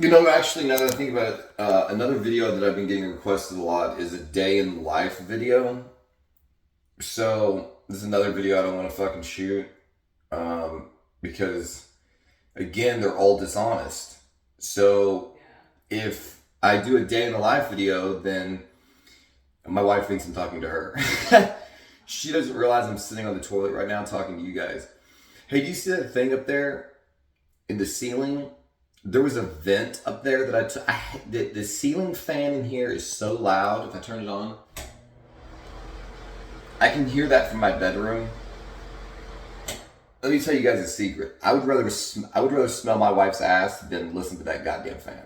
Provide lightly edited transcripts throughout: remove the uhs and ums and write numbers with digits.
Actually, now that I think about it, another video that I've been getting requested a lot is a day in life video. So this is another video I don't want to fucking shoot because, again, they're all dishonest. So if I do a day in the life video, then my wife thinks I'm talking to her. She doesn't realize I'm sitting on the toilet right now talking to you guys. Hey, do you see that thing up there in the ceiling? There was a vent up there that the ceiling fan in here is so loud. If I turn it on, I can hear that from my bedroom. Let me tell you guys a secret. I would rather smell my wife's ass than listen to that goddamn fan.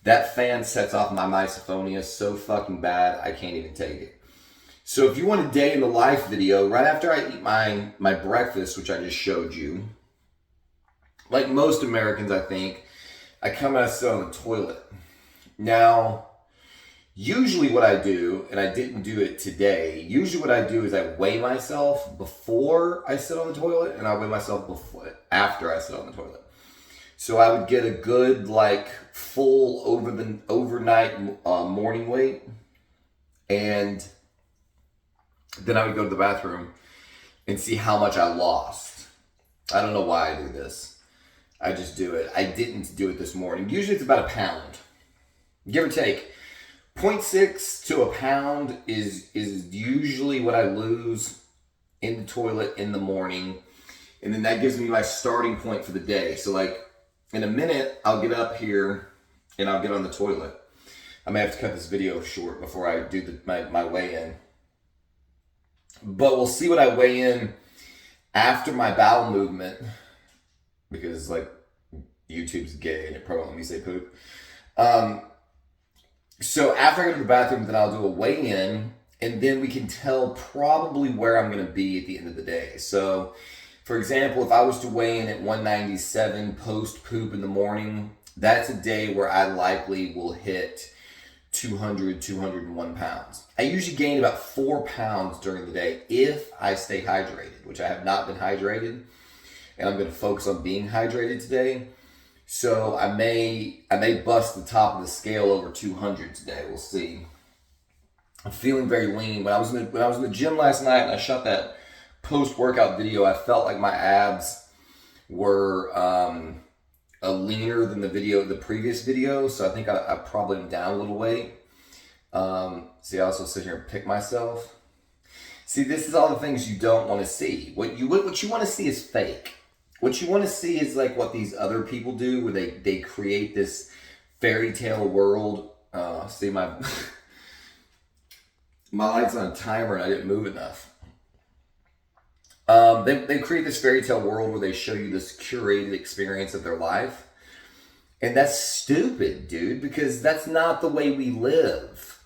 That fan sets off my misophonia so fucking bad I can't even take it. So if you want a day in the life video, right after I eat my breakfast, which I just showed you, like most Americans, I think, I come out and sit on the toilet. Now, usually what I do, and I didn't do it today, usually what I do is I weigh myself before I sit on the toilet, and I weigh myself after I sit on the toilet. So I would get a good, full overnight morning weight, and then I would go to the bathroom and see how much I lost. I don't know why I do this. I just do it. I didn't do it this morning. Usually it's about a pound, give or take. 0.6 to a pound is usually what I lose in the toilet in the morning. And then that gives me my starting point for the day. So in a minute, I'll get up here and I'll get on the toilet. I may have to cut this video short before I do my weigh-in. But we'll see what I weigh in after my bowel movement, because YouTube's gay and it probably won't let me say poop. So after I go to the bathroom, then I'll do a weigh-in, and then we can tell probably where I'm going to be at the end of the day. So, for example, if I was to weigh in at 197 post-poop in the morning, that's a day where I likely will hit 201 pounds. I usually gain about 4 pounds during the day if I stay hydrated, which I have not been hydrated, and I'm going to focus on being hydrated today. So I may bust the top of the scale over 200 today. We'll see. I'm feeling very lean. When I was in the gym last night and I shot that post-workout video, I felt like my abs were leaner than the previous video. So I think I probably am down a little weight. See, I also sit here and pick myself. See, this is all the things you don't want to see. What you want to see is fake. What you want to see is what these other people do, where they create this fairy tale world. See, my light's on a timer and I didn't move enough. They create this fairy tale world where they show you this curated experience of their life. And that's stupid, dude, because that's not the way we live.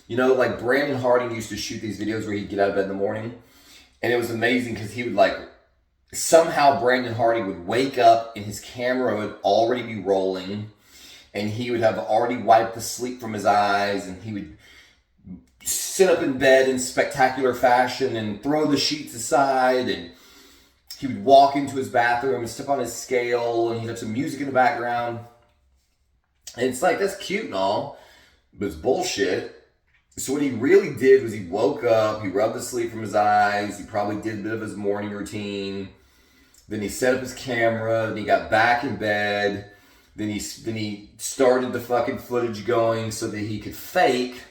Brandon Harding used to shoot these videos where he'd get out of bed in the morning. And it was amazing because he would somehow Brandon Harding would wake up and his camera would already be rolling. And he would have already wiped the sleep from his eyes. And he would sit up in bed in spectacular fashion and throw the sheets aside. And he would walk into his bathroom and step on his scale. And he'd have some music in the background. And it's that's cute and all, but it's bullshit. So what he really did was he woke up, he rubbed the sleep from his eyes, he probably did a bit of his morning routine, then he set up his camera, then he got back in bed, then he started the fucking footage going so that he could fake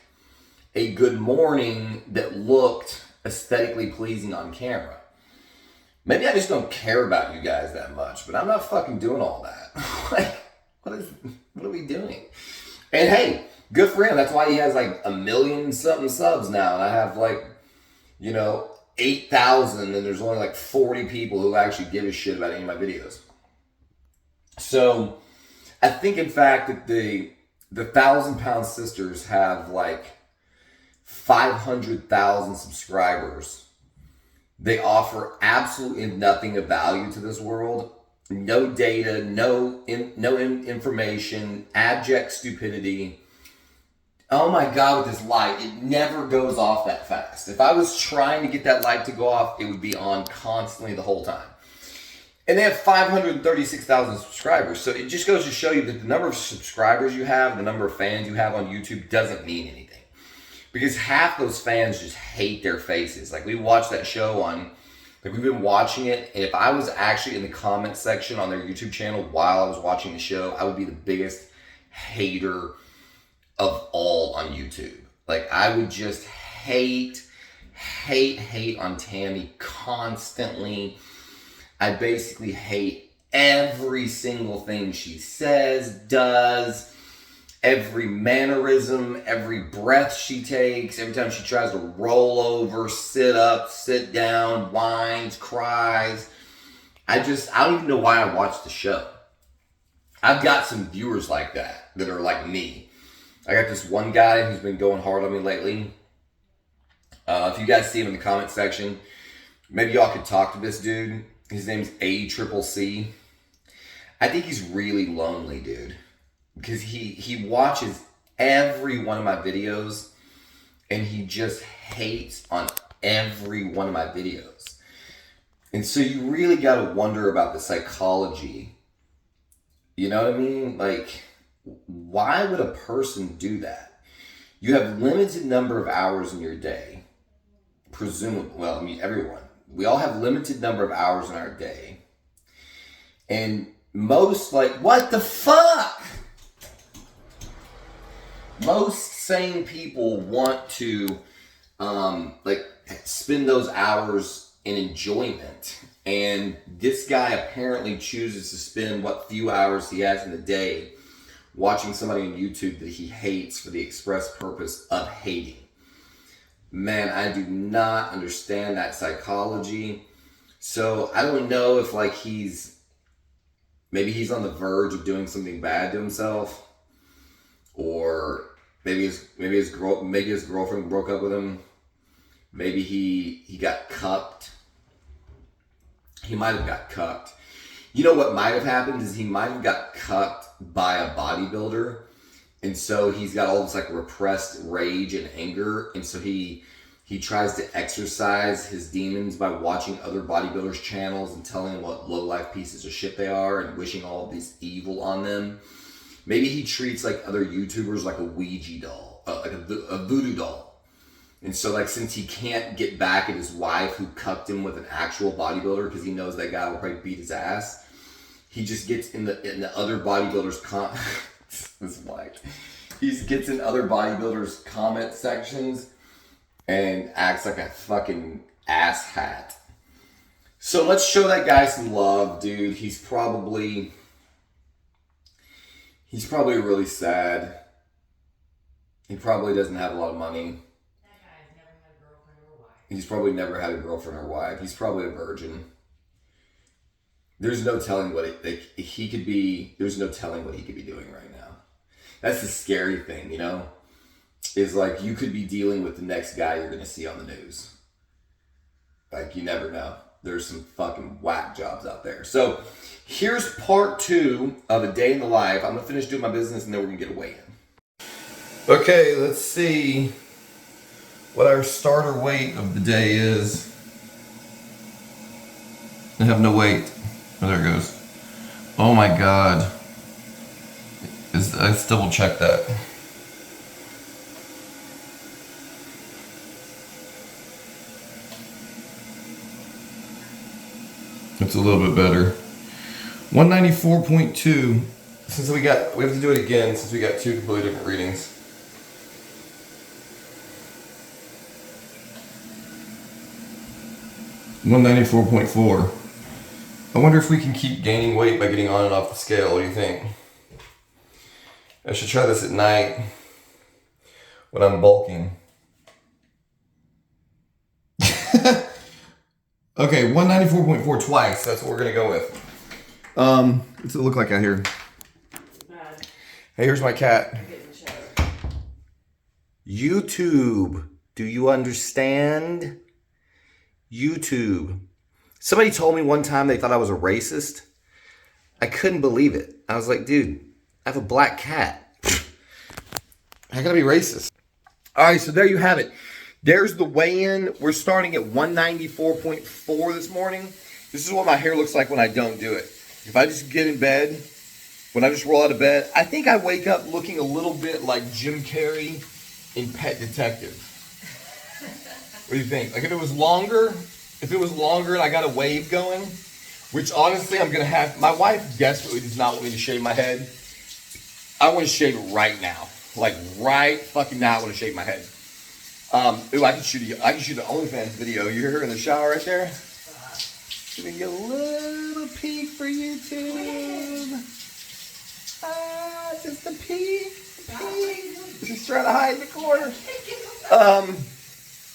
a good morning that looked aesthetically pleasing on camera. Maybe I just don't care about you guys that much, but I'm not fucking doing all that. What are we doing? And hey, good for him. That's why he has 1 million something subs now. And I have 8,000 and there's only 40 people who actually give a shit about any of my videos. So I think in fact that the 1,000-pound sisters have 500,000 subscribers. They offer absolutely nothing of value to this world. No data, no information, abject stupidity. Oh my God, with this light, it never goes off that fast. If I was trying to get that light to go off, it would be on constantly the whole time. And they have 536,000 subscribers. So it just goes to show you that the number of subscribers you have, the number of fans you have on YouTube doesn't mean anything. Because half those fans just hate their faces. Like, we watched that show on, like, we've been watching it, and if I was actually in the comment section on their YouTube channel while I was watching the show, I would be the biggest hater of all on YouTube. Like, I would just hate on Tammy constantly. I basically hate every single thing she says, does, every mannerism, every breath she takes, every time she tries to roll over, sit up, sit down, whines, cries. I don't even know why I watch the show. I've got some viewers like that are like me. I got this one guy who's been going hard on me lately. If you guys see him in the comment section, maybe y'all could talk to this dude. His name's ACCC. I think he's really lonely, dude. Because he watches every one of my videos and he just hates on every one of my videos. And so you really got to wonder about the psychology. You know what I mean? Like, why would a person do that? You have limited number of hours in your day. Presumably, well, I mean, everyone. We all have limited number of hours in our day. And most, like, what the fuck? Most sane people want to, like, spend those hours in enjoyment. And this guy apparently chooses to spend what few hours he has in the day watching somebody on YouTube that he hates for the express purpose of hating. Man, I do not understand that psychology. So I don't know if, like, maybe he's on the verge of doing something bad to himself, or maybe his girlfriend broke up with him. Maybe he got cucked. He might have got cucked. You know what might have happened is he might have got cucked by a bodybuilder. And so he's got all this, like, repressed rage and anger. And so he tries to exercise his demons by watching other bodybuilders' channels and telling them what low-life pieces of shit they are and wishing all of this evil on them. Maybe he treats, like, other YouTubers like a Ouija doll, like a voodoo doll. And so, like, since he can't get back at his wife who cucked him with an actual bodybuilder because he knows that guy will probably beat his ass, he just gets in the other bodybuilders' this white. He gets in other bodybuilders' comment sections and acts like a fucking asshat. So let's show that guy some love, dude. He's probably really sad. He probably doesn't have a lot of money. That guy has never had a girlfriend or wife. He's probably never had a girlfriend or wife. He's probably a virgin. There's no telling what he could be. There's no telling what he could be doing right now. That's the scary thing, you know? Is, like, you could be dealing with the next guy you're going to see on the news. Like, you never know. There's some fucking whack jobs out there. So, here's part 2 of a day in the life. I'm going to finish doing my business and then we're going to get a weigh-in. Okay, let's see what our starter weight of the day is. I have no weight. Oh, there it goes. Oh my God. Let's double check that. It's a little bit better. 194.2. Since we have to do it again since we got 2 completely different readings. $194.4. I wonder if we can keep gaining weight by getting on and off the scale. What do you think? I should try this at night when I'm bulking. Okay, 194.4 twice. That's what we're gonna go with. What's it look like out here? Bad. Hey, here's my cat. I'm getting the shower. YouTube. Do you understand? YouTube. Somebody told me one time they thought I was a racist. I couldn't believe it. I was like, dude, I have a black cat. I gotta be racist. All right, so there you have it. There's the weigh-in. We're starting at 194.4 this morning. This is what my hair looks like when I don't do it. If I just get in bed, when I just roll out of bed, I think I wake up looking a little bit like Jim Carrey in Pet Detective. What do you think? Like if it was longer and I got a wave going, which honestly I'm gonna have, my wife desperately does not want me to shave my head. I want to shave it right now. Like right fucking now I want to shave my head. Ooh, I can shoot the OnlyFans video. You're here in the shower right there. Let me get a little peek for YouTube. Just a peek. Just trying to hide in the corner.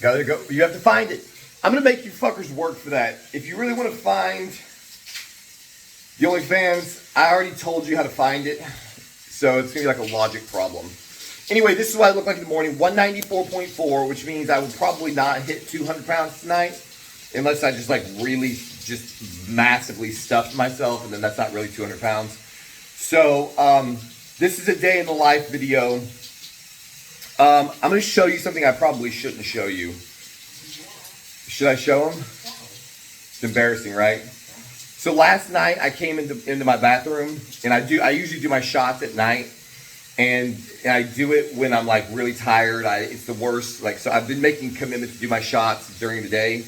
Gotta go. You have to find it. I'm gonna make you fuckers work for that. If you really want to find the OnlyFans, I already told you how to find it. So it's gonna be like a logic problem. Anyway, this is what I look like in the morning. 194.4, which means I will probably not hit 200 pounds tonight. Unless I just like really just massively stuffed myself, and then that's not really 200 pounds. So this is a day in the life video. I'm going to show you something I probably shouldn't show you. Should I show them? It's embarrassing, right? So last night I came into my bathroom, and I usually do my shots at night, and I do it when I'm like really tired. It's the worst. Like, so I've been making commitment to do my shots during the day.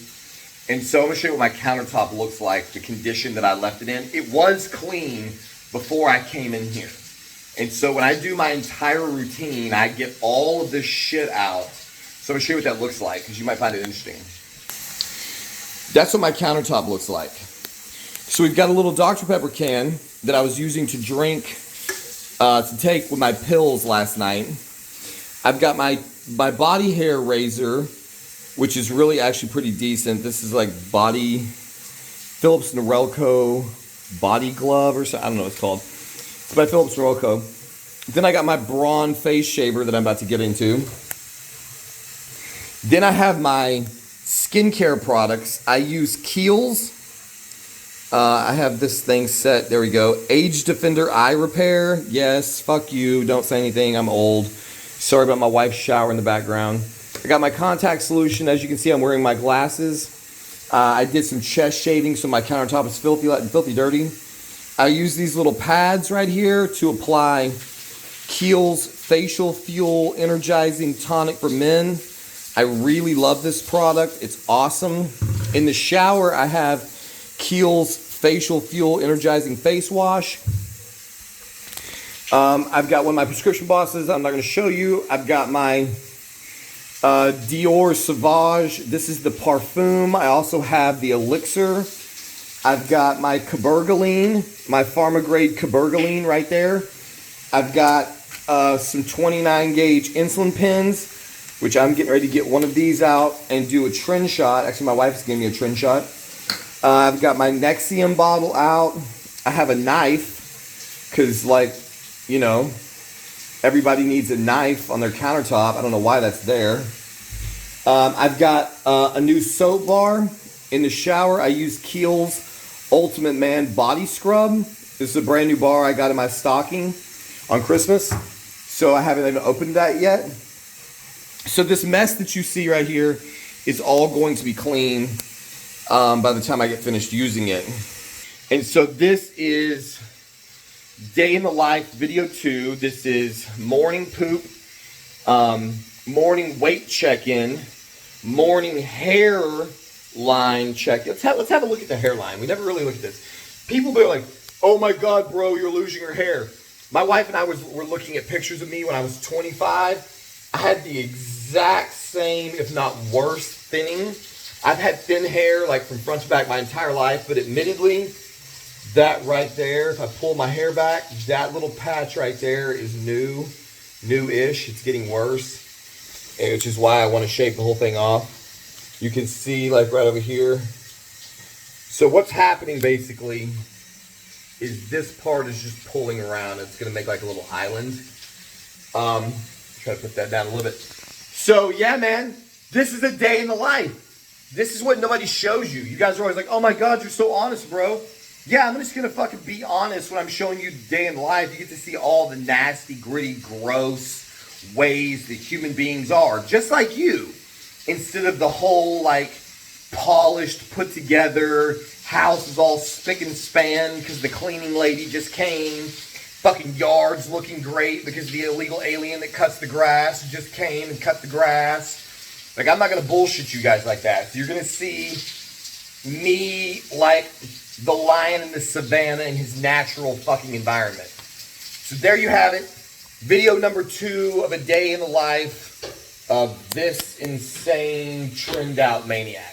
And so I'm going to show you what my countertop looks like, the condition that I left it in. It was clean before I came in here. And so when I do my entire routine, I get all of this shit out. So I'm going to show you what that looks like, because you might find it interesting. That's what my countertop looks like. So we've got a little Dr. Pepper can that I was using to drink, to take with my pills last night. I've got my body hair razor, which is really actually pretty decent. This is like Philips Norelco body glove or something. I don't know what it's called. It's by Philips Norelco. Then I got my Braun face shaver that I'm about to get into. Then I have my skincare products. I use Kiehl's. I have this thing set. There we go. Age Defender Eye Repair. Yes, fuck you. Don't say anything. I'm old. Sorry about my wife's shower in the background. I got my contact solution. As you can see, I'm wearing my glasses. I did some chest shaving, so my countertop is filthy dirty. I use these little pads right here to apply Kiehl's Facial Fuel Energizing Tonic for Men. I really love this product. It's awesome. In the shower, I have Kiehl's Facial Fuel Energizing Face Wash. I've got one of my prescription bottles I'm not going to show you. I've got my Dior Sauvage. This is the parfum. I also have the elixir. I've got my Cabergoline, my pharma grade Cabergoline right there. I've got some 29 gauge insulin pens, which I'm getting ready to get one of these out and do a Tren shot. Actually, my wife's giving me a Tren shot. I've got my Nexium bottle out. I have a knife because, like, you know, everybody needs a knife on their countertop. I don't know why that's there. I've got a new soap bar. In the shower, I use Kiehl's Ultimate Man Body Scrub. This is a brand new bar I got in my stocking on Christmas. So I haven't even opened that yet. So this mess that you see right here is all going to be clean by the time I get finished using it. And so this is Day in the Life video 2. This is morning poop, morning weight check-in, morning hair line check. Let's have a look at the hairline. We never really look at this. People be like, "Oh my God, bro, you're losing your hair." My wife and I were looking at pictures of me when I was 25. I had the exact same, if not worse, thinning. I've had thin hair like from front to back my entire life, but admittedly, that right there, if I pull my hair back, that little patch right there is new-ish. It's getting worse, which is why I want to shave the whole thing off. You can see like right over here. So what's happening basically is this part is just pulling around. It's going to make like a little island. Try to put that down a little bit. So yeah, man, this is a day in the life. This is what nobody shows you. You guys are always like, "Oh my God, you're so honest, bro." Yeah, I'm just going to fucking be honest when I'm showing you day in the life. You get to see all the nasty, gritty, gross ways that human beings are, just like you. Instead of the whole, like, polished, put together. House is all spick and span because the cleaning lady just came. Fucking yard's looking great because the illegal alien that cuts the grass just came and cut the grass. Like, I'm not gonna bullshit you guys like that. So you're gonna see me like the lion in the savannah in his natural fucking environment. So there you have it. Video number 2 of a day in the life of this insane, trimmed out maniac.